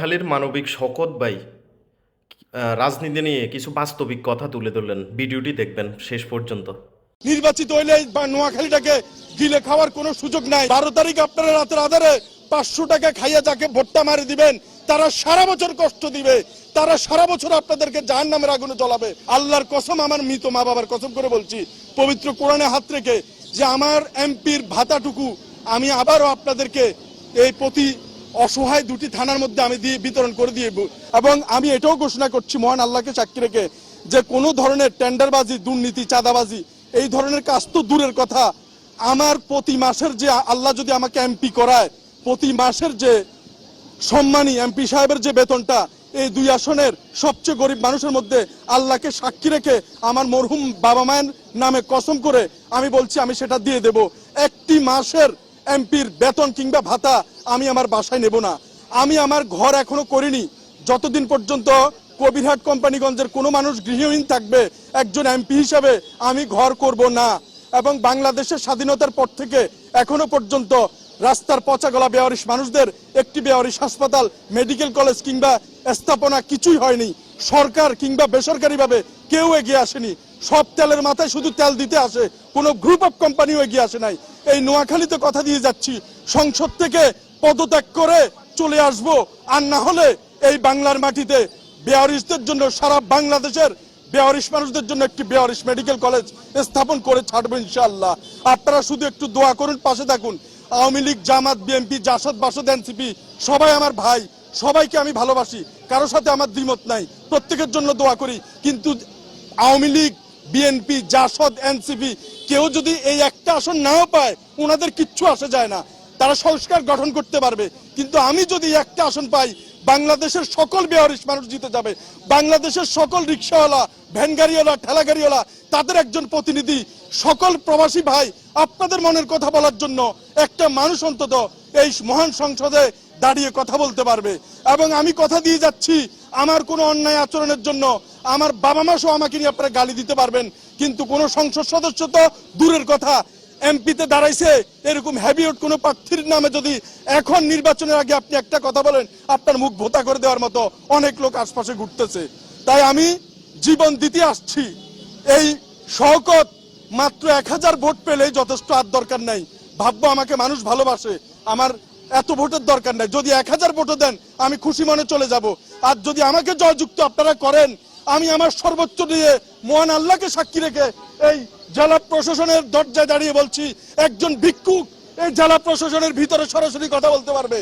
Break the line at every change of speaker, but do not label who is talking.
খালির মানবিক শওকত ভাই রাজনীতি নিয়ে কিছু বাস্তবিক কথা তুলে ধরলেন। ভিডিওটি দেখবেন শেষ পর্যন্ত।
নির্বাচিত হইলে বা নোয়াখালীটাকে গিলে খাওয়ার কোনো সুযোগ নাই। 12 তারিখ আপনারা রাতের আধারে 500 টাকা খাইয়া যাকে ভোটটা মারি দিবেন, তারা সারা বছর কষ্ট দিবে, তারা সারা বছর আপনাদেরকে জাহান্নামের আগুনে জ্বলাবে। আল্লাহর কসম, আমার মৃত মা বাবার কসম করে বলছি, পবিত্র কোরআনে হাত রেখে, যে আমার এমপির ভাতাটুকু আমি আবারও আপনাদেরকে এই প্রতি অসহায় 2টি থানার মধ্যে আমি দিয়ে বিতরণ করে দিয়ে, এবং আমি এটাও ঘোষণা করছি মহান আল্লাহকে সাক্ষী রেখে, যে কোনো ধরনের টেন্ডারবাজি, দুর্নীতি, চাঁদাবাজি এই ধরনের কাজ তো দূরের কথা, আমার প্রতি মাসের যে আল্লাহ যদি আমাকে এমপি করায়, প্রতি মাসের যে সম্মানী এমপি সাহেবের যে বেতনটা, এই 2 আসনের সবচেয়ে গরিব মানুষের মধ্যে আল্লাহকে সাক্ষী রেখে আমার মরহুম বাবা মায়ের নামে কসম করে আমি বলছি, আমি সেটা দিয়ে দেব। একটি মাসের এমপির বেতন কিংবা ভাতা আমি আমার বাসায় নেব না। আমি আমার ঘর এখনো করিনি। যতদিন পর্যন্ত কবিরহাট কোম্পানিগঞ্জের কোনো মানুষ গৃহহীন থাকবে, একজন এমপি হিসেবে আমি ঘর করব না। এবং বাংলাদেশের স্বাধীনতার পর থেকে এখনো পর্যন্ত রাস্তার পচা গলা বেওয়ারিশ মানুষদের একটি বেওয়ারিশ হাসপাতাল, মেডিকেল কলেজ কিংবা স্থাপনা কিছুই হয়নি। সরকার কিংবা বেসরকারিভাবে কেউ এগিয়ে আসেনি। সব তেলের মাথায় শুধু তেল দিতে আসে, কোনো গ্রুপ অফ কোম্পানিও এগিয়ে আসে নাই। এই নোয়াখালীতে কথা দিয়ে যাচ্ছি, সংসদ থেকে পদত্যাগ করে চলে আসব, আর না হলে এই বাংলার মাটিতে বেওয়ারিশদের জন্য, সারা বাংলাদেশের বেওয়ারিশ মানুষদের জন্য একটি বেওয়ারিশ মেডিকেল কলেজ স্থাপন করে ছাড়বো ইনশাআল্লাহ। আপনারা শুধু একটু দোয়া করুন, পাশে থাকুন। আওয়ামী লীগ, জামাত, বিএনপি, জাসদ, বাসদ, এনসিপি সবাই আমার ভাই, সবাইকে আমি ভালোবাসি, কারোর সাথে আমার দ্বিমত নাই, প্রত্যেকের জন্য দোয়া করি। কিন্তু আওয়ামী লীগ, বিএনপি, জাসদ, এনসিপি কেউ যদি এই একটা আসন নাও পায়, ওনাদের কিচ্ছু আসে যায় না, তারা সংস্কার গঠন করতে পারবে। কিন্তু আমি যদি একটা আসন পাই, বাংলাদেশের সকল বেওয়ারিশ মানুষ জিতে যাবে। বাংলাদেশের সকল রিক্সাওয়ালা, ভ্যান গাড়িওয়ালা, ঠেলা গাড়িওয়ালা, তাদের একজন প্রতিনিধি, সকল প্রবাসী ভাই আপনাদের মনের কথা বলার জন্য একটা মানুষ অন্তত এই মহান সংসদে দাঁড়িয়ে কথা বলতে পারবে। এবং আমি কথা দিয়ে যাচ্ছি, আমার কোনো অন্যায় আচরণের জন্য আমার বাবা মা সহ আমাকে নিয়ে আপনারা গালি দিতে পারবেন, কিন্তু কোনো সংসদ সদস্য তো দূরের কথা, এমপিতে দাঁড়াইছে এরকম হ্যাবিয়ট কোনো প্রার্থীর নামে যদি এখন নির্বাচনের আগে আপনি একটা কথা বলেন, আপনার মুখ ভোতা করে দেওয়ার মতো অনেক লোক আশপাশে ঘুরতেছে। তাই আমি জীবন দিতে আসছি। এই শওকত মাত্র 1000 ভোট পেলেই যথেষ্ট, আর দরকার নাই। ভাববো আমাকে মানুষ ভালোবাসে, আমার এত ভোটের দরকার নাই। যদি 1000 ভোটও দেন আমি খুশি মনে চলে যাব। আর যদি আমাকে জয়যুক্ত আপনারা করেন, আমি আমার সর্বোচ্চ দিয়ে মহান আল্লাহকে সাক্ষী রেখে এই জেলা প্রশাসনের দরজায় দাঁড়িয়ে বলছি, একজন ভিক্ষুক এই জেলা প্রশাসনের ভিতরে সরাসরি কথা বলতে পারবে।